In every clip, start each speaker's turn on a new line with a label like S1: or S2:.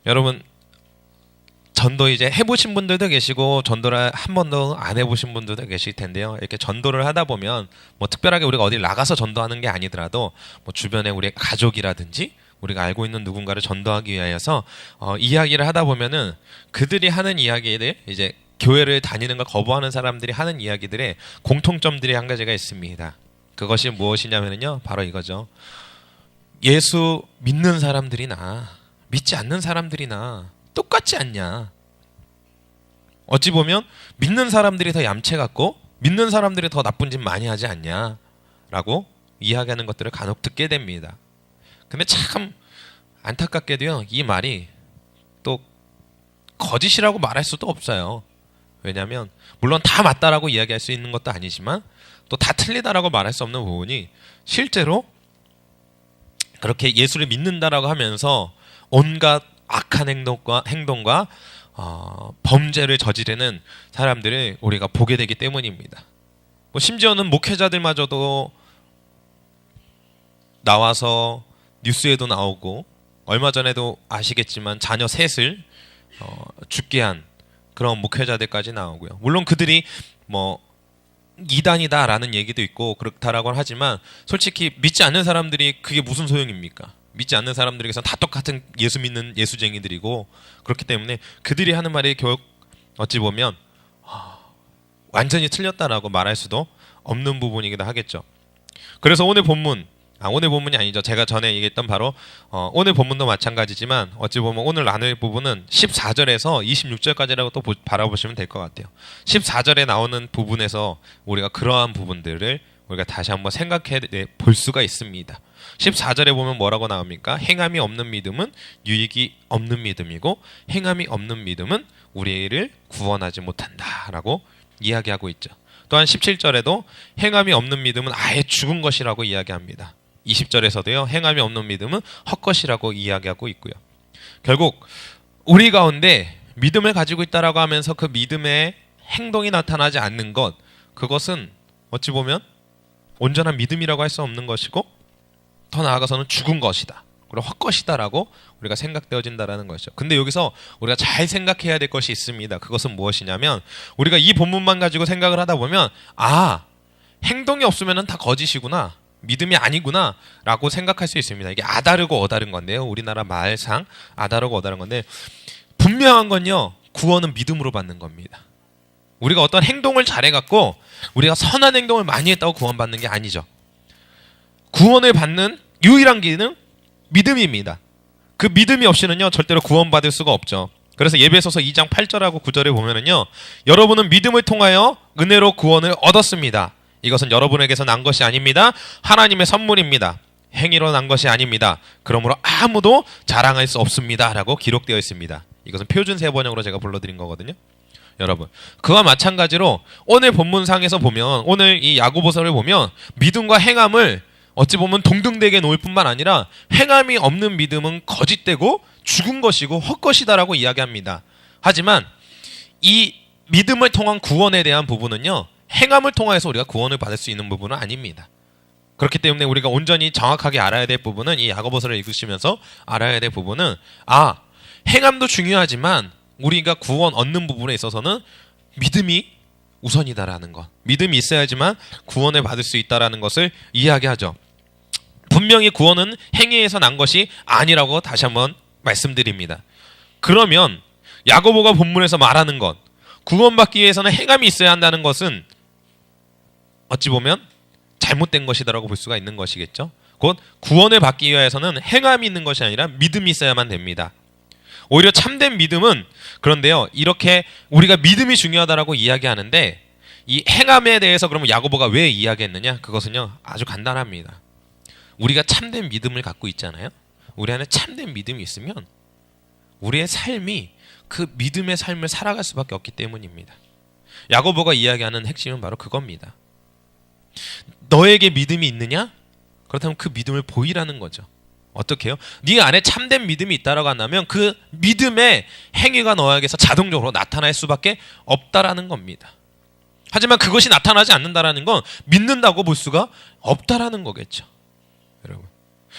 S1: 여러분, 전도 이제 해보신 분들도 계시고 전도를 한 번도 안 해보신 분들도 계실 텐데요. 이렇게 전도를 하다 보면 뭐 특별하게 우리가 어디 나가서 전도하는 게 아니더라도 뭐 주변에 우리 가족이라든지 우리가 알고 있는 누군가를 전도하기 위하여서 이야기를 하다 보면은 그들이 하는 이야기들, 이제 교회를 다니는 걸 거부하는 사람들이 하는 이야기들의 공통점들이 한 가지가 있습니다. 그것이 무엇이냐면요, 바로 이거죠. 예수 믿는 사람들이나 믿지 않는 사람들이나 똑같지 않냐. 어찌 보면 믿는 사람들이 더 얌체 같고 믿는 사람들이 더 나쁜 짓 많이 하지 않냐라고 이야기하는 것들을 간혹 듣게 됩니다. 근데 참 안타깝게도요, 이 말이 또 거짓이라고 말할 수도 없어요. 왜냐하면 물론 다 맞다라고 이야기할 수 있는 것도 아니지만 또 다 틀리다라고 말할 수 없는 부분이 실제로 그렇게 예수를 믿는다라고 하면서 온갖 악한 행동과 범죄를 저지르는 사람들을 우리가 보게 되기 때문입니다. 뭐 심지어는 목회자들마저도 나와서 뉴스에도 나오고, 얼마 전에도 아시겠지만 자녀 셋을 죽게 한 그런 목회자들까지 나오고요. 물론 그들이 뭐 이단이다라는 얘기도 있고 그렇다라고 하지만 솔직히 믿지 않는 사람들이 그게 무슨 소용입니까? 믿지 않는 사람들에게서는 다 똑같은 예수 믿는 예수쟁이들이고, 그렇기 때문에 그들이 하는 말이 결국 어찌 보면 완전히 틀렸다라고 말할 수도 없는 부분이기도 하겠죠. 그래서 오늘 본문이 아니죠. 제가 전에 얘기했던 바로 오늘 본문도 마찬가지지만 어찌 보면 오늘 나눌 부분은 14절에서 26절까지라고 또 바라보시면 될 것 같아요. 14절에 나오는 부분에서 우리가 그러한 부분들을 우리가 다시 한번 생각해 볼 수가 있습니다. 14절에 보면 뭐라고 나옵니까? 행함이 없는 믿음은 유익이 없는 믿음이고 행함이 없는 믿음은 우리를 구원하지 못한다라고 이야기하고 있죠. 또한 17절에도 행함이 없는 믿음은 아예 죽은 것이라고 이야기합니다. 20절에서도요, 행함이 없는 믿음은 헛것이라고 이야기하고 있고요. 결국 우리 가운데 믿음을 가지고 있다라고 하면서 그 믿음의 행동이 나타나지 않는 것, 그것은 어찌 보면 온전한 믿음이라고 할 수 없는 것이고 더 나아가서는 죽은 것이다, 그리고 헛것이다라고 우리가 생각되어진다라는 것이죠. 근데 여기서 우리가 잘 생각해야 될 것이 있습니다. 그것은 무엇이냐면, 우리가 이 본문만 가지고 생각을 하다 보면 행동이 없으면 다 거짓이구나, 믿음이 아니구나 라고 생각할 수 있습니다. 이게 아다르고 어다른 건데요, 우리나라 말상 아다르고 어다른 건데, 분명한 건요, 구원은 믿음으로 받는 겁니다. 우리가 어떤 행동을 잘해갖고 우리가 선한 행동을 많이 했다고 구원받는 게 아니죠. 구원을 받는 유일한 길은 믿음입니다. 그 믿음이 없이는요 절대로 구원받을 수가 없죠. 그래서 예배소서 2장 8절하고 9절에 보면은요, 여러분은 믿음을 통하여 은혜로 구원을 얻었습니다. 이것은 여러분에게서 난 것이 아닙니다. 하나님의 선물입니다. 행위로 난 것이 아닙니다. 그러므로 아무도 자랑할 수 없습니다 라고 기록되어 있습니다. 이것은 표준 세번역으로 제가 불러드린 거거든요. 여러분, 그와 마찬가지로 오늘 본문상에서 보면, 오늘 이 야고보서를 보면 믿음과 행함을 어찌 보면 동등되게 놓을 뿐만 아니라 행함이 없는 믿음은 거짓되고 죽은 것이고 헛것이다라고 이야기합니다. 하지만 이 믿음을 통한 구원에 대한 부분은요, 행함을 통해서 우리가 구원을 받을 수 있는 부분은 아닙니다. 그렇기 때문에 우리가 온전히 정확하게 알아야 될 부분은, 이 야고보서를 읽으시면서 알아야 될 부분은, 행함도 중요하지만 우리가 구원 얻는 부분에 있어서는 믿음이 우선이다라는 것, 믿음이 있어야지만 구원을 받을 수 있다라는 것을 이야기하죠. 분명히 구원은 행위에서 난 것이 아니라고 다시 한번 말씀드립니다. 그러면 야고보가 본문에서 말하는 것, 구원받기 위해서는 행함이 있어야 한다는 것은 어찌 보면 잘못된 것이다라고 볼 수가 있는 것이겠죠. 곧 구원을 받기 위해서는 행함이 있는 것이 아니라 믿음이 있어야만 됩니다. 오히려 참된 믿음은, 그런데요, 이렇게 우리가 믿음이 중요하다라고 이야기하는데 이 행함에 대해서 그러면 야고보가 왜 이야기했느냐? 그것은요 아주 간단합니다. 우리가 참된 믿음을 갖고 있잖아요. 우리 안에 참된 믿음이 있으면 우리의 삶이 그 믿음의 삶을 살아갈 수밖에 없기 때문입니다. 야고보가 이야기하는 핵심은 바로 그겁니다. 너에게 믿음이 있느냐? 그렇다면 그 믿음을 보이라는 거죠. 어떻게 해요? 네 안에 참된 믿음이 있다라고 한다면 그 믿음의 행위가 너에게서 자동적으로 나타날 수밖에 없다라는 겁니다. 하지만 그것이 나타나지 않는다라는 건 믿는다고 볼 수가 없다라는 거겠죠. 여러분,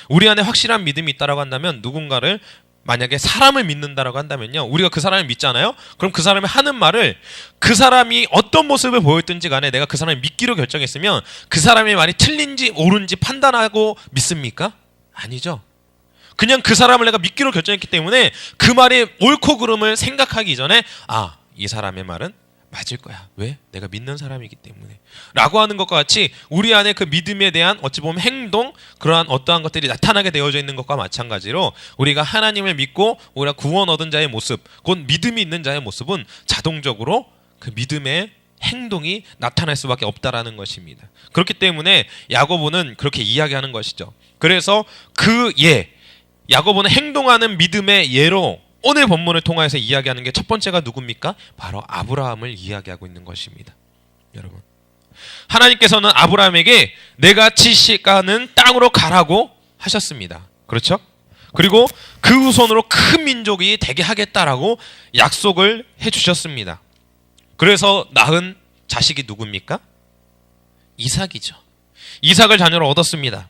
S1: 우리 안에 확실한 믿음이 있다라고 한다면 누군가를 만약에 사람을 믿는다라고 한다면요, 우리가 그 사람을 믿잖아요. 그럼 그 사람이 하는 말을, 그 사람이 어떤 모습을 보였든지 간에 내가 그 사람을 믿기로 결정했으면 그 사람의 말이 틀린지 옳은지 판단하고 믿습니까? 아니죠. 그냥 그 사람을 내가 믿기로 결정했기 때문에 그 말이 옳고 그름을 생각하기 이전에 이 사람의 말은 맞을 거야. 왜? 내가 믿는 사람이기 때문에. 라고 하는 것과 같이 우리 안에 그 믿음에 대한 어찌 보면 행동, 그러한 어떠한 것들이 나타나게 되어져 있는 것과 마찬가지로 우리가 하나님을 믿고 우리가 구원 얻은 자의 모습, 곧 믿음이 있는 자의 모습은 자동적으로 그 믿음의 행동이 나타날 수밖에 없다라는 것입니다. 그렇기 때문에 야고보는 그렇게 이야기하는 것이죠. 그래서 야고보는 행동하는 믿음의 예로 오늘 본문을 통해서 이야기하는 게 첫 번째가 누굽니까? 바로 아브라함을 이야기하고 있는 것입니다. 여러분, 하나님께서는 아브라함에게 내가 지시가는 땅으로 가라고 하셨습니다. 그렇죠? 그리고 그 후손으로 큰 민족이 되게 하겠다라고 약속을 해주셨습니다. 그래서 낳은 자식이 누굽니까? 이삭이죠. 이삭을 자녀로 얻었습니다.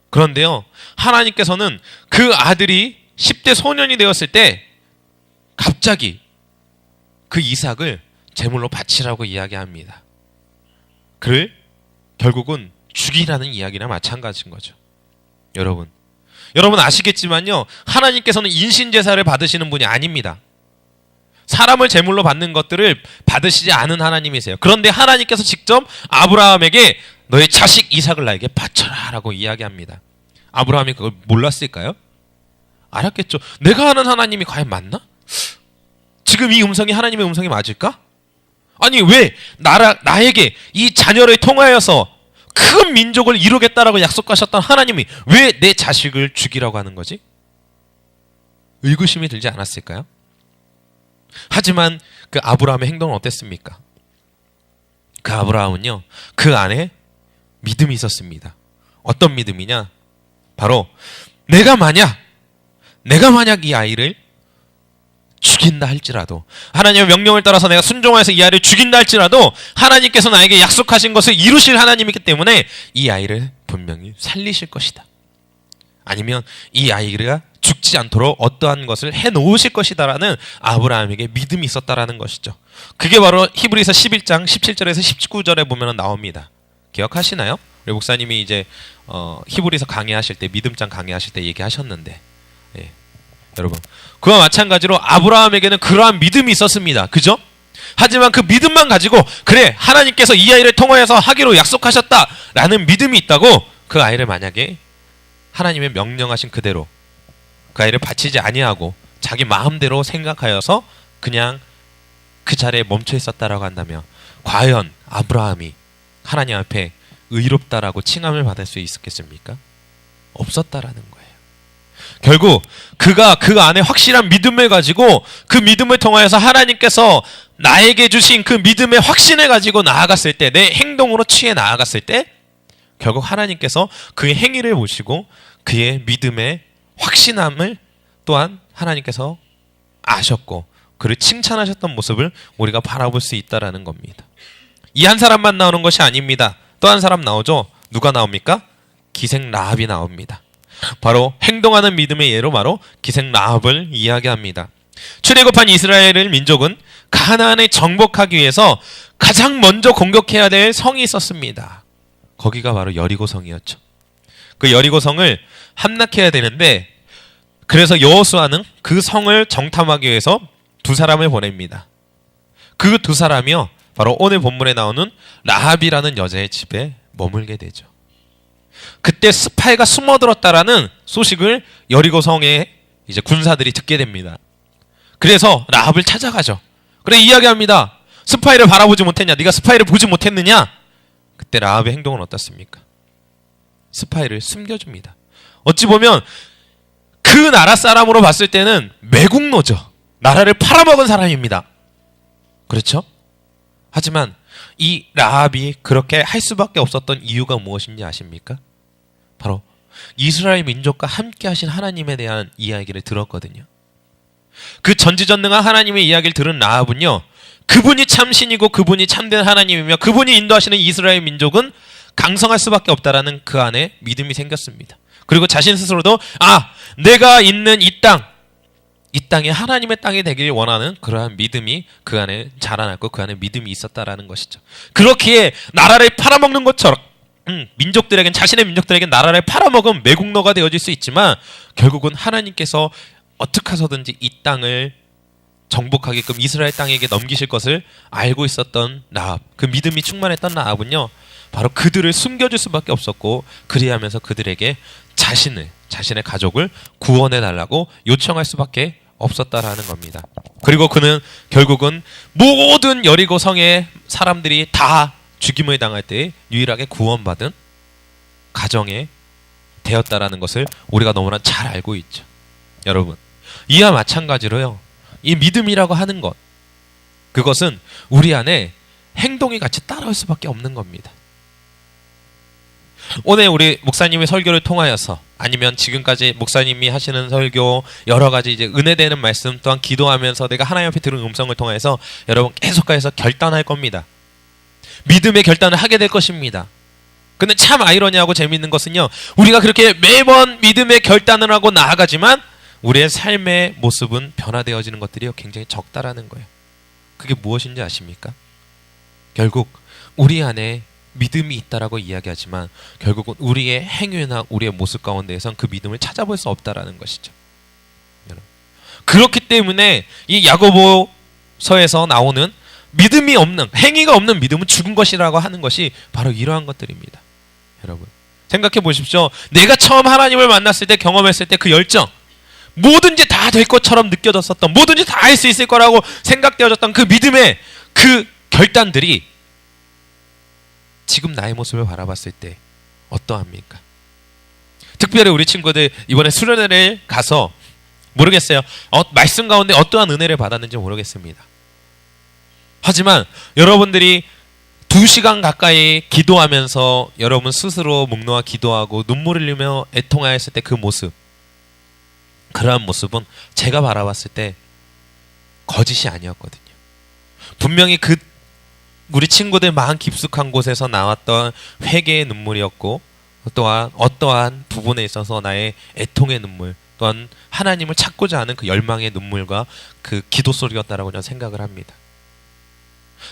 S1: 그런데요, 하나님께서는 그 아들이 10대 소년이 되었을 때 갑자기 그 이삭을 제물로 바치라고 이야기합니다. 그를 결국은 죽이라는 이야기나 마찬가지인 거죠. 여러분 아시겠지만요, 하나님께서는 인신제사를 받으시는 분이 아닙니다. 사람을 제물로 받는 것들을 받으시지 않은 하나님이세요. 그런데 하나님께서 직접 아브라함에게 너의 자식 이삭을 나에게 바쳐라 라고 이야기합니다. 아브라함이 그걸 몰랐을까요? 알았겠죠. 내가 아는 하나님이 과연 맞나? 지금 이 음성이 하나님의 음성이 맞을까? 아니, 왜 나에게 이 자녀를 통하여서 큰 민족을 이루겠다라고 약속하셨던 하나님이 왜 내 자식을 죽이라고 하는 거지? 의구심이 들지 않았을까요? 하지만 그 아브라함의 행동은 어땠습니까? 그 아브라함은요, 그 안에 믿음이 있었습니다. 어떤 믿음이냐? 바로 내가 만약 이 아이를 죽인다 할지라도, 하나님의 명령을 따라서 내가 순종해서 이 아이를 죽인다 할지라도 하나님께서 나에게 약속하신 것을 이루실 하나님이기 때문에 이 아이를 분명히 살리실 것이다. 아니면 이 아이가 죽지 않도록 어떠한 것을 해놓으실 것이다라는 아브라함에게 믿음이 있었다라는 것이죠. 그게 바로 히브리서 11장 17절에서 19절에 보면 나옵니다. 기억하시나요? 우리 목사님이 이제 히브리서 강의하실 때, 믿음장 강의하실 때 얘기하셨는데, 여러분, 그와 마찬가지로 아브라함에게는 그러한 믿음이 있었습니다. 그죠? 하지만 그 믿음만 가지고 그래, 하나님께서 이 아이를 통하여서 하기로 약속하셨다라는 믿음이 있다고 그 아이를 만약에 하나님의 명령하신 그대로 그 아이를 바치지 아니하고 자기 마음대로 생각하여서 그냥 그 자리에 멈춰 있었다라고 한다면 과연 아브라함이 하나님 앞에 의롭다라고 칭함을 받을 수 있었겠습니까? 없었다라는 거예요. 결국 그가 그 안에 확실한 믿음을 가지고 그 믿음을 통하여서 하나님께서 나에게 주신 그 믿음의 확신을 가지고 나아갔을 때, 내 행동으로 취해 나아갔을 때 결국 하나님께서 그의 행위를 보시고 그의 믿음의 확신함을 또한 하나님께서 아셨고 그를 칭찬하셨던 모습을 우리가 바라볼 수 있다라는 겁니다. 이 한 사람만 나오는 것이 아닙니다. 또 한 사람 나오죠. 누가 나옵니까? 기생 라합이 나옵니다. 바로 행동하는 믿음의 예로 바로 기생 라합을 이야기합니다. 출애굽한 이스라엘 민족은 가나안에 정복하기 위해서 가장 먼저 공격해야 될 성이 있었습니다. 거기가 바로 여리고성이었죠. 그 여리고성을 함락해야 되는데, 그래서 여호수아는 그 성을 정탐하기 위해서 두 사람을 보냅니다. 그 두 사람이요, 바로 오늘 본문에 나오는 라합이라는 여자의 집에 머물게 되죠. 그때 스파이가 숨어들었다라는 소식을 여리고성의 이제 군사들이 듣게 됩니다. 그래서 라합을 찾아가죠. 그래 이야기합니다. 스파이를 바라보지 못했냐? 네가 스파이를 보지 못했느냐? 그때 라합의 행동은 어떻습니까? 스파이를 숨겨줍니다. 어찌 보면 그 나라 사람으로 봤을 때는 매국노죠. 나라를 팔아먹은 사람입니다. 그렇죠? 하지만 이 라합이 그렇게 할 수밖에 없었던 이유가 무엇인지 아십니까? 바로 이스라엘 민족과 함께 하신 하나님에 대한 이야기를 들었거든요. 그 전지전능한 하나님의 이야기를 들은 라합은요, 그분이 참신이고 그분이 참된 하나님이며 그분이 인도하시는 이스라엘 민족은 강성할 수밖에 없다라는 그 안에 믿음이 생겼습니다. 그리고 자신 스스로도 내가 있는 이 땅이 하나님의 땅이 되길 원하는 그러한 믿음이 그 안에 자라났고 그 안에 믿음이 있었다라는 것이죠. 그렇기에 나라를 팔아먹는 것처럼 자신의 민족들에겐 나라를 팔아먹은 매국노가 되어질 수 있지만 결국은 하나님께서 어떻게 해서든지 이 땅을 정복하게끔 이스라엘 땅에게 넘기실 것을 알고 있었던 라합, 그 믿음이 충만했던 라합은요, 바로 그들을 숨겨줄 수밖에 없었고 그리하면서 그들에게 자신의 가족을 구원해 달라고 요청할 수밖에 없었다라는 겁니다. 그리고 그는 결국은 모든 여리고 성의 사람들이 다 죽임을 당할 때 유일하게 구원받은 가정에 되었다라는 것을 우리가 너무나 잘 알고 있죠. 여러분, 이와 마찬가지로요, 이 믿음이라고 하는 것, 그것은 우리 안에 행동이 같이 따라올 수밖에 없는 겁니다. 오늘 우리 목사님의 설교를 통하여서 아니면 지금까지 목사님이 하시는 설교 여러 가지 이제 은혜되는 말씀 또한 기도하면서 내가 하나님 앞에 들은 음성을 통해서 여러분 계속해서 결단할 겁니다. 믿음의 결단을 하게 될 것입니다. 근데 참 아이러니하고 재미있는 것은요, 우리가 그렇게 매번 믿음의 결단을 하고 나아가지만 우리의 삶의 모습은 변화되어지는 것들이 굉장히 적다라는 거예요. 그게 무엇인지 아십니까? 결국 우리 안에 믿음이 있다라고 이야기하지만 결국은 우리의 행위나 우리의 모습 가운데에선 그 믿음을 찾아볼 수 없다라는 것이죠. 그렇기 때문에 이 야고보서에서 나오는 믿음이 없는, 행위가 없는 믿음은 죽은 것이라고 하는 것이 바로 이러한 것들입니다. 여러분, 생각해 보십시오. 내가 처음 하나님을 만났을 때, 경험했을 때 그 열정, 뭐든지 다 될 것처럼 느껴졌었던, 뭐든지 다 할 수 있을 거라고 생각되어졌던 그 믿음의 그 결단들이 지금 나의 모습을 바라봤을 때 어떠합니까? 특별히 우리 친구들 이번에 수련회를 가서 모르겠어요. 말씀 가운데 어떠한 은혜를 받았는지 모르겠습니다. 하지만 여러분들이 2시간 가까이 기도하면서 여러분 스스로 묵노와 기도하고 눈물을 흘리며 애통하였을 때 그 모습, 그러한 모습은 제가 바라봤을 때 거짓이 아니었거든요. 분명히 그 우리 친구들 마음 깊숙한 곳에서 나왔던 회개의 눈물이었고, 또한 어떠한 부분에 있어서 나의 애통의 눈물, 또한 하나님을 찾고자 하는 그 열망의 눈물과 그 기도 소리였다라고 저는 생각을 합니다.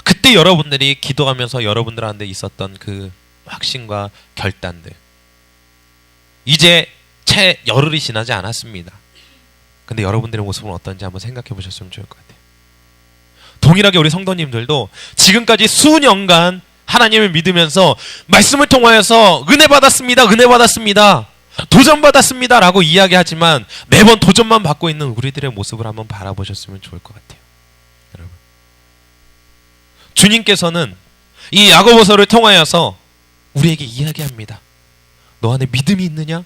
S1: 그때 여러분들이 기도하면서 여러분들한테 있었던 그 확신과 결단들, 이제 채 열흘이 지나지 않았습니다. 근데 여러분들의 모습은 어떤지 한번 생각해 보셨으면 좋을 것 같아요. 동일하게 우리 성도님들도 지금까지 수년간 하나님을 믿으면서 말씀을 통하여서 은혜 받았습니다, 은혜 받았습니다, 도전 받았습니다 라고 이야기하지만 매번 도전만 받고 있는 우리들의 모습을 한번 바라보셨으면 좋을 것 같아요. 여러분, 주님께서는 이 야고보서를 통하여서 우리에게 이야기합니다. 너 안에 믿음이 있느냐?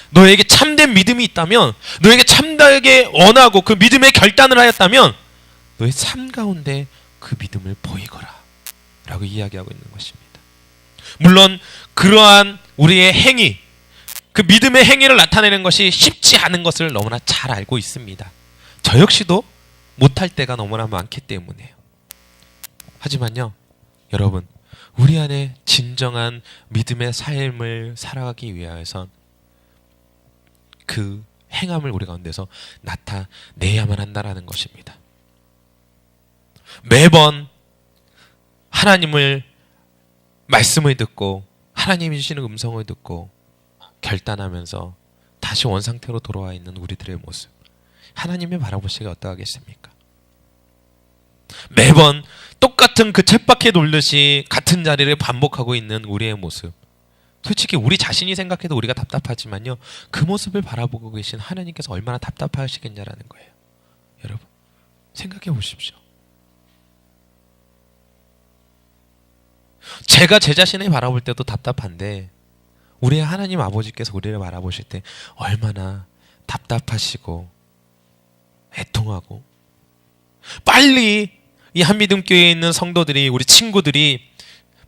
S1: 너에게 참된 믿음이 있다면, 너에게 참되게 원하고 그 믿음의 결단을 하였다면 너의 삶 가운데 그 믿음을 보이거라 라고 이야기하고 있는 것입니다. 물론 그러한 우리의 행위, 그 믿음의 행위를 나타내는 것이 쉽지 않은 것을 너무나 잘 알고 있습니다. 저 역시도 못할 때가 너무나 많기 때문에요. 하지만요, 여러분, 우리 안에 진정한 믿음의 삶을 살아가기 위해선 그 행함을 우리 가운데서 나타내야만 한다라는 것입니다. 매번 하나님을 말씀을 듣고 하나님이 주시는 음성을 듣고 결단하면서 다시 원상태로 돌아와 있는 우리들의 모습, 하나님이 바라보시기에 어떠하겠습니까? 매번 똑같은 그 쳇바퀴 돌듯이 같은 자리를 반복하고 있는 우리의 모습, 솔직히 우리 자신이 생각해도 우리가 답답하지만요, 그 모습을 바라보고 계신 하나님께서 얼마나 답답하시겠냐라는 거예요. 여러분, 생각해 보십시오. 제가 제 자신을 바라볼 때도 답답한데 우리의 하나님 아버지께서 우리를 바라보실 때 얼마나 답답하시고 애통하고, 빨리 이 한미듬교회에 있는 성도들이, 우리 친구들이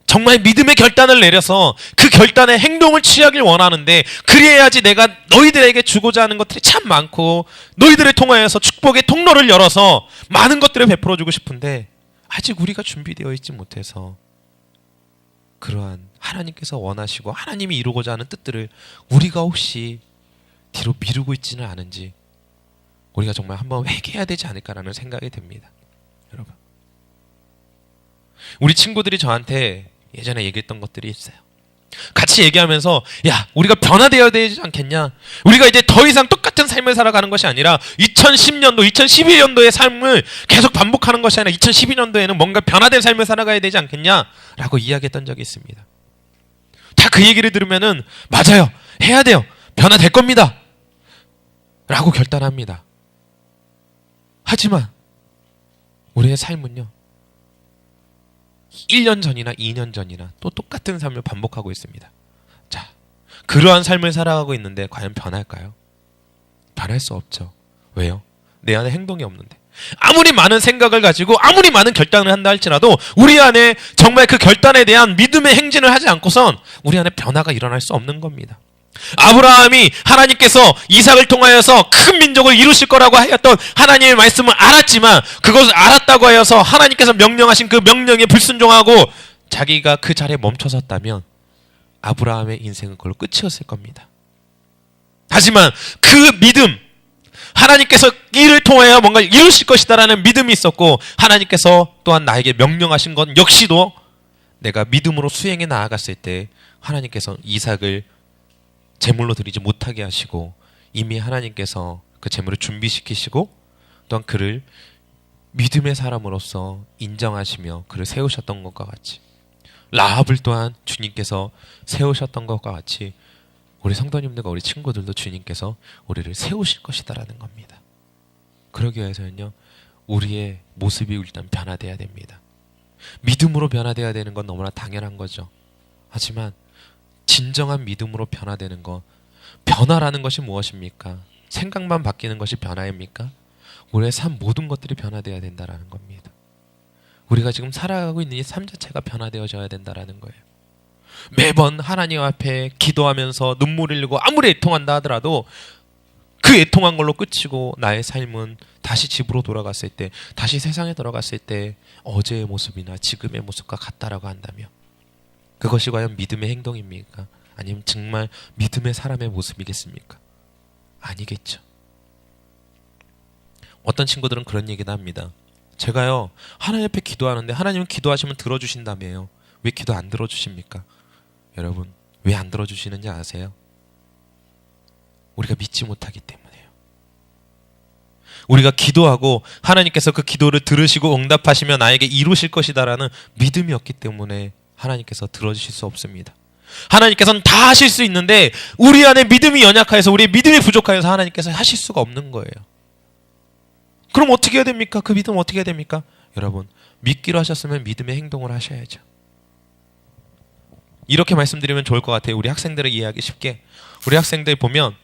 S1: 정말 믿음의 결단을 내려서 그 결단에 행동을 취하길 원하는데, 그래야지 내가 너희들에게 주고자 하는 것들이 참 많고 너희들을 통하여서 축복의 통로를 열어서 많은 것들을 베풀어 주고 싶은데 아직 우리가 준비되어 있지 못해서 그러한 하나님께서 원하시고 하나님이 이루고자 하는 뜻들을 우리가 혹시 뒤로 미루고 있지는 않은지 우리가 정말 한번 회개해야 되지 않을까라는 생각이 듭니다. 여러분, 우리 친구들이 저한테 예전에 얘기했던 것들이 있어요. 같이 얘기하면서 야, 우리가 변화되어야 되지 않겠냐, 우리가 이제 더 이상 똑같은 삶을 살아가는 것이 아니라 2010년도 2011년도의 삶을 계속 반복하는 것이 아니라 2012년도에는 뭔가 변화된 삶을 살아가야 되지 않겠냐라고 이야기했던 적이 있습니다. 다 그 얘기를 들으면은 맞아요, 해야 돼요, 변화될 겁니다 라고 결단합니다. 하지만 우리의 삶은요, 1년 전이나 2년 전이나 또 똑같은 삶을 반복하고 있습니다. 자, 그러한 삶을 살아가고 있는데 과연 변할까요? 변할 수 없죠. 왜요? 내 안에 행동이 없는데. 아무리 많은 생각을 가지고 아무리 많은 결단을 한다 할지라도 우리 안에 정말 그 결단에 대한 믿음의 행진을 하지 않고선 우리 안에 변화가 일어날 수 없는 겁니다. 아브라함이 하나님께서 이삭을 통하여서 큰 민족을 이루실 거라고 하였던 하나님의 말씀을 알았지만 그것을 알았다고 하여서 하나님께서 명령하신 그 명령에 불순종하고 자기가 그 자리에 멈춰섰다면 아브라함의 인생은 그걸로 끝이었을 겁니다. 하지만 그 믿음, 하나님께서 이를 통하여 뭔가 이루실 것이다라는 믿음이 있었고 하나님께서 또한 나에게 명령하신 것 역시도 내가 믿음으로 수행해 나아갔을 때 하나님께서 이삭을 제물로 드리지 못하게 하시고 이미 하나님께서 그 제물을 준비시키시고 또한 그를 믿음의 사람으로서 인정하시며 그를 세우셨던 것과 같이 라합을 또한 주님께서 세우셨던 것과 같이 우리 성도님들과 우리 친구들도 주님께서 우리를 세우실 것이다라는 겁니다. 그러기 위해서는요, 우리의 모습이 일단 변화돼야 됩니다. 믿음으로 변화돼야 되는 건 너무나 당연한 거죠. 하지만 진정한 믿음으로 변화되는 것, 변화라는 것이 무엇입니까? 생각만 바뀌는 것이 변화입니까? 우리의 삶 모든 것들이 변화되어야 된다는 겁니다. 우리가 지금 살아가고 있는 이 삶 자체가 변화되어져야 된다는 거예요. 매번 하나님 앞에 기도하면서 눈물 흘리고 아무리 애통한다 하더라도 그 애통한 걸로 끝이고 나의 삶은 다시 집으로 돌아갔을 때, 다시 세상에 돌아갔을 때 어제의 모습이나 지금의 모습과 같다라고 한다면 그것이 과연 믿음의 행동입니까? 아니면 정말 믿음의 사람의 모습이겠습니까? 아니겠죠. 어떤 친구들은 그런 얘기도 합니다. 제가요, 하나님 앞에 기도하는데 하나님은 기도하시면 들어주신다며요. 왜 기도 안 들어주십니까? 여러분, 왜 안 들어주시는지 아세요? 우리가 믿지 못하기 때문에요. 우리가 기도하고 하나님께서 그 기도를 들으시고 응답하시며 나에게 이루실 것이다라는 믿음이 없기 때문에 하나님께서 들어주실 수 없습니다. 하나님께서는 다 하실 수 있는데 우리 안에 믿음이 연약해서, 우리의 믿음이 부족해서 하나님께서 하실 수가 없는 거예요. 그럼 어떻게 해야 됩니까? 그 믿음 어떻게 해야 됩니까? 여러분, 믿기로 하셨으면 믿음의 행동을 하셔야죠. 이렇게 말씀드리면 좋을 것 같아요. 우리 학생들을 이해하기 쉽게. 우리 학생들 보면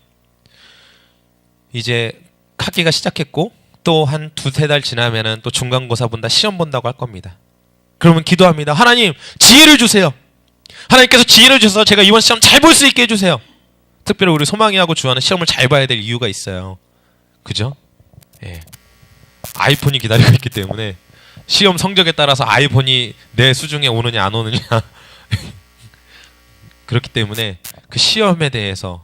S1: 이제 학기가 시작했고 또 한 두세 달 지나면은 또 중간고사 본다, 시험 본다고 할 겁니다. 그러면 기도합니다. 하나님, 지혜를 주세요. 하나님께서 지혜를 주셔서 제가 이번 시험 잘 볼 수 있게 해주세요. 특별히 우리 소망이하고 주하는 시험을 잘 봐야 될 이유가 있어요. 그죠? 예. 아이폰이 기다리고 있기 때문에 시험 성적에 따라서 아이폰이 내 수중에 오느냐 안 오느냐 그렇기 때문에 그 시험에 대해서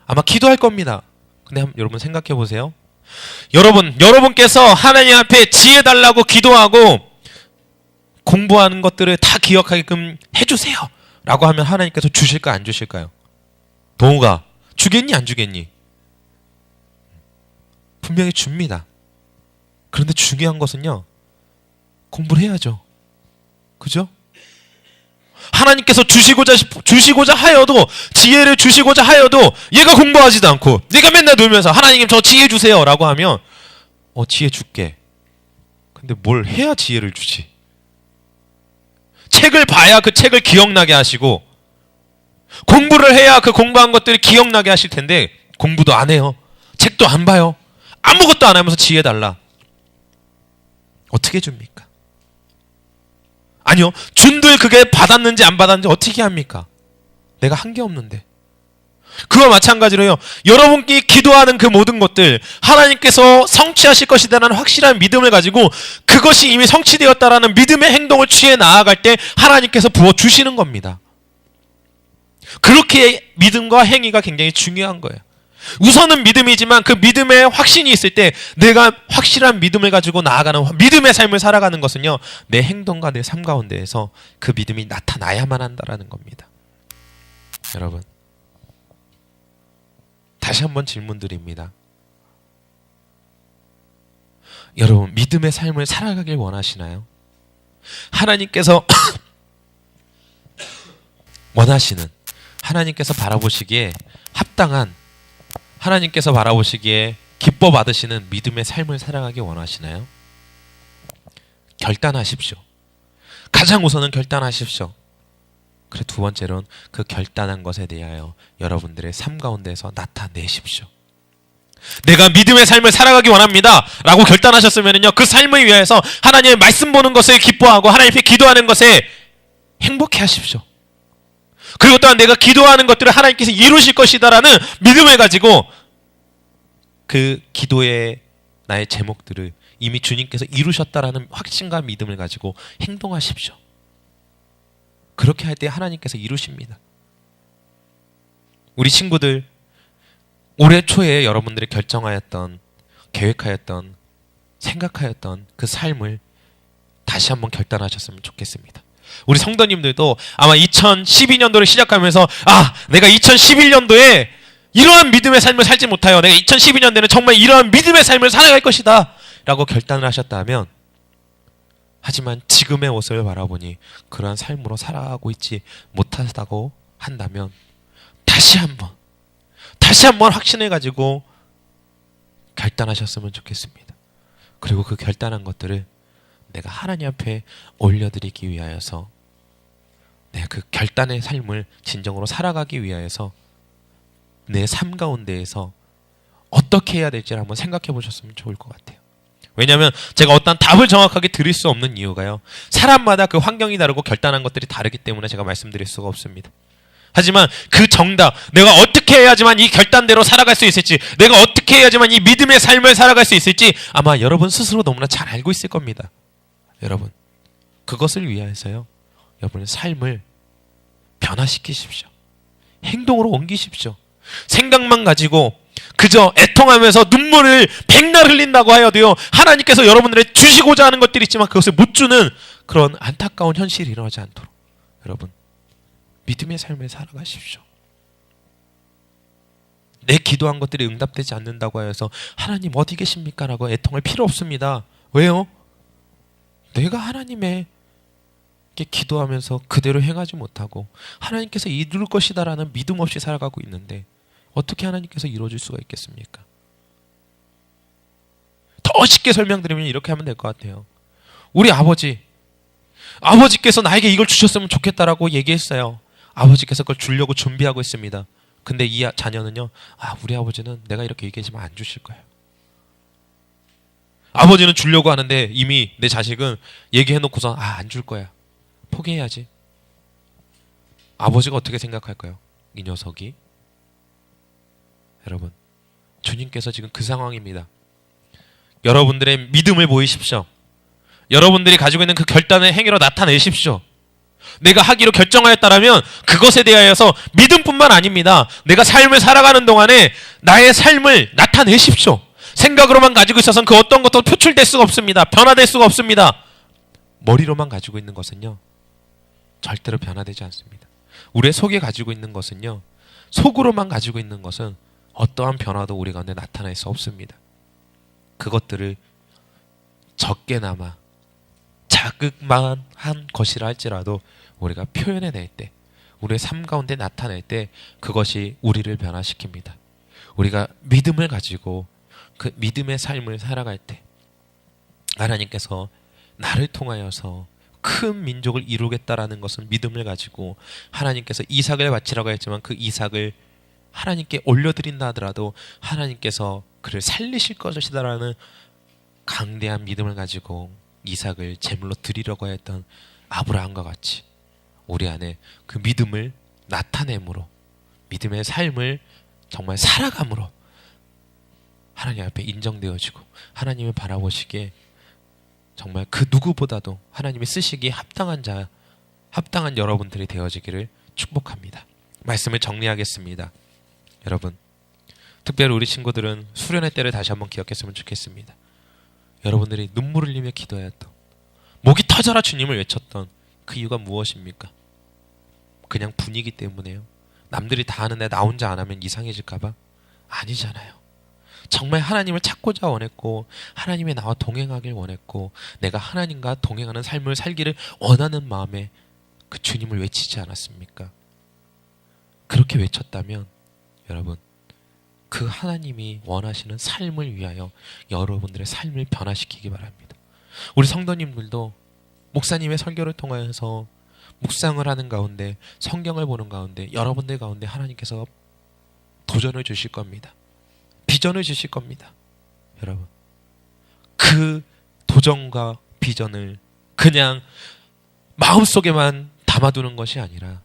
S1: 아마 기도할 겁니다. 근데 여러분 생각해 보세요. 여러분께서 하나님 앞에 지혜 달라고 기도하고 공부하는 것들을 다 기억하게끔 해주세요 라고 하면 하나님께서 주실까 안 주실까요? 동우가 주겠니 안 주겠니? 분명히 줍니다. 그런데 중요한 것은요, 공부를 해야죠. 그죠? 하나님께서 주시고자 하여도, 지혜를 주시고자 하여도 얘가 공부하지도 않고 내가 맨날 놀면서 하나님 저 지혜 주세요 라고 하면 지혜 줄게. 근데 뭘 해야 지혜를 주지? 책을 봐야 그 책을 기억나게 하시고 공부를 해야 그 공부한 것들이 기억나게 하실 텐데 공부도 안 해요. 책도 안 봐요. 아무것도 안 하면서 지혜 달라. 어떻게 줍니까? 아니요, 준들 그게 받았는지 안 받았는지 어떻게 합니까? 내가 한 게 없는데. 그와 마찬가지로요, 여러분께 기도하는 그 모든 것들 하나님께서 성취하실 것이다라는 확실한 믿음을 가지고 그것이 이미 성취되었다라는 믿음의 행동을 취해 나아갈 때 하나님께서 부어주시는 겁니다. 그렇게 믿음과 행위가 굉장히 중요한 거예요. 우선은 믿음이지만 그 믿음에 확신이 있을 때 내가 확실한 믿음을 가지고 나아가는 믿음의 삶을 살아가는 것은요, 내 행동과 내 삶 가운데에서 그 믿음이 나타나야만 한다라는 겁니다. 여러분, 다시 한번 질문 드립니다. 여러분, 믿음의 삶을 살아가길 원하시나요? 하나님께서 원하시는, 하나님께서 바라보시기에 합당한, 하나님께서 바라보시기에 기뻐 받으시는 믿음의 삶을 살아가기 원하시나요? 결단하십시오. 가장 우선은 결단하십시오. 그리고 두 번째로는 그 결단한 것에 대하여 여러분들의 삶 가운데서 나타내십시오. 내가 믿음의 삶을 살아가기 원합니다 라고 결단하셨으면요, 그 삶을 위해서 하나님의 말씀 보는 것을 기뻐하고 하나님 앞에 기도하는 것에 행복해 하십시오. 그리고 또한 내가 기도하는 것들을 하나님께서 이루실 것이다라는 믿음을 가지고 그 기도의 나의 제목들을 이미 주님께서 이루셨다라는 확신과 믿음을 가지고 행동하십시오. 그렇게 할 때 하나님께서 이루십니다. 우리 친구들, 올해 초에 여러분들이 결정하였던, 계획하였던, 생각하였던 그 삶을 다시 한번 결단하셨으면 좋겠습니다. 우리 성도님들도 아마 2012년도를 시작하면서 내가 2011년도에 이러한 믿음의 삶을 살지 못하여 내가 2012년도에는 정말 이러한 믿음의 삶을 살아갈 것이다 라고 결단을 하셨다면, 하지만 지금의 모습을 바라보니 그러한 삶으로 살아가고 있지 못하다고 한다면 다시 한번 확신을 가지고 결단하셨으면 좋겠습니다. 그리고 그 결단한 것들을 내가 하나님 앞에 올려드리기 위하여서, 내가 그 결단의 삶을 진정으로 살아가기 위하여서 내 삶 가운데에서 어떻게 해야 될지를 한번 생각해 보셨으면 좋을 것 같아요. 왜냐하면 제가 어떤 답을 정확하게 드릴 수 없는 이유가요, 사람마다 그 환경이 다르고 결단한 것들이 다르기 때문에 제가 말씀드릴 수가 없습니다. 하지만 그 정답, 내가 어떻게 해야지만 이 결단대로 살아갈 수 있을지, 내가 어떻게 해야지만 이 믿음의 삶을 살아갈 수 있을지 아마 여러분 스스로 너무나 잘 알고 있을 겁니다. 여러분, 그것을 위하여서요, 여러분의 삶을 변화시키십시오. 행동으로 옮기십시오. 생각만 가지고 그저 애통하면서 눈물을 백날 흘린다고 하여도요, 하나님께서 여러분들의 주시고자 하는 것들이 있지만 그것을 못 주는 그런 안타까운 현실이 일어나지 않도록 여러분, 믿음의 삶을 살아가십시오. 내 기도한 것들이 응답되지 않는다고 하여서 하나님 어디 계십니까? 라고 애통할 필요 없습니다. 왜요? 내가 하나님의 기도하면서 그대로 행하지 못하고 하나님께서 이룰 것이다 라는 믿음 없이 살아가고 있는데 어떻게 하나님께서 이루어줄 수가 있겠습니까? 더 쉽게 설명드리면 이렇게 하면 될 것 같아요. 우리 아버지께서 나에게 이걸 주셨으면 좋겠다라고 얘기했어요. 아버지께서 그걸 주려고 준비하고 있습니다. 근데 이 자녀는요, 우리 아버지는 내가 이렇게 얘기하지만 안 주실 거예요. 아버지는 주려고 하는데 이미 내 자식은 얘기해놓고서 안 줄 거야, 포기해야지. 아버지가 어떻게 생각할까요? 이 녀석이. 여러분, 주님께서 지금 그 상황입니다. 여러분들의 믿음을 보이십시오. 여러분들이 가지고 있는 그 결단의 행위로 나타내십시오. 내가 하기로 결정하였다라면 그것에 대하여서 믿음뿐만 아닙니다. 내가 삶을 살아가는 동안에 나의 삶을 나타내십시오. 생각으로만 가지고 있어서는 그 어떤 것도 표출될 수가 없습니다. 변화될 수가 없습니다. 머리로만 가지고 있는 것은요, 절대로 변화되지 않습니다. 우리의 속에 가지고 있는 것은요, 속으로만 가지고 있는 것은 어떠한 변화도 우리 가운데 나타날 수 없습니다. 그것들을 적게나마 자극만 한 것이라 할지라도 우리가 표현해낼 때, 우리의 삶 가운데 나타낼 때 그것이 우리를 변화시킵니다. 우리가 믿음을 가지고 그 믿음의 삶을 살아갈 때 하나님께서 나를 통하여서 큰 민족을 이루겠다라는 것은 믿음을 가지고, 하나님께서 이삭을 바치라고 했지만 그 이삭을 하나님께 올려드린다 하더라도 하나님께서 그를 살리실 것이다라는 강대한 믿음을 가지고 이삭을 제물로 드리려고 했던 아브라함과 같이 우리 안에 그 믿음을 나타냄으로, 믿음의 삶을 정말 살아감으로 하나님 앞에 인정되어지고 하나님을 바라보시기에 정말 그 누구보다도 하나님이 쓰시기에 합당한 여러분들이 되어지기를 축복합니다. 말씀을 정리하겠습니다. 여러분, 특별히 우리 친구들은 수련의 때를 다시 한번 기억했으면 좋겠습니다. 여러분들이 눈물을 흘리며 기도했던, 목이 터져라 주님을 외쳤던 그 이유가 무엇입니까? 그냥 분위기 때문에요? 남들이 다 하는데 나 혼자 안 하면 이상해질까봐? 아니잖아요. 정말 하나님을 찾고자 원했고 하나님이 나와 동행하길 원했고 내가 하나님과 동행하는 삶을 살기를 원하는 마음에 그 주님을 외치지 않았습니까? 그렇게 외쳤다면 여러분, 그 하나님이 원하시는 삶을 위하여 여러분들의 삶을 변화시키기 바랍니다. 우리 성도님들도 목사님의 설교를 통하여서 묵상을 하는 가운데, 성경을 보는 가운데 여러분들 가운데 하나님께서 도전을 주실 겁니다. 비전을 주실 겁니다. 여러분, 그 도전과 비전을 그냥 마음속에만 담아두는 것이 아니라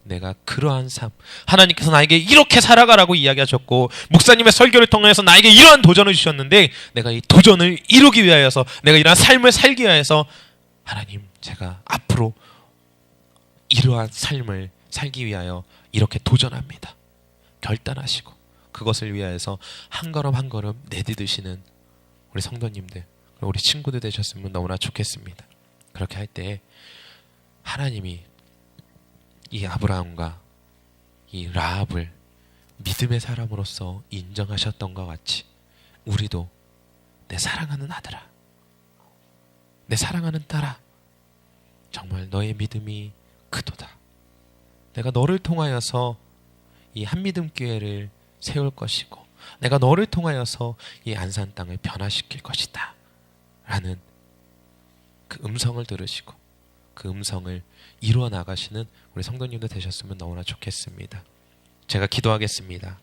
S1: 내가 그러한 삶, 하나님께서 나에게 이렇게 살아가라고 이야기하셨고 목사님의 설교를 통해서 나에게 이러한 도전을 주셨는데 내가 이 도전을 이루기 위하여서, 내가 이러한 삶을 살기 위하여서 하나님, 제가 앞으로 이러한 삶을 살기 위하여 이렇게 도전합니다. 결단하시고 그것을 위하여서 한 걸음 한 걸음 내디드시는 우리 성도님들, 우리 친구들 되셨으면 너무나 좋겠습니다. 그렇게 할 때 하나님이 이 아브라함과 이 라합을 믿음의 사람으로서 인정하셨던 것 같이 우리도 내 사랑하는 아들아, 내 사랑하는 딸아, 정말 너의 믿음이 크도다. 내가 너를 통하여서 이 한믿음 교회를 세울 것이고 내가 너를 통하여서 이 안산 땅을 변화시킬 것이다 라는 그 음성을 들으시고 그 음성을 이루어 나가시는 우리 성도님들 되셨으면 너무나 좋겠습니다. 제가 기도하겠습니다.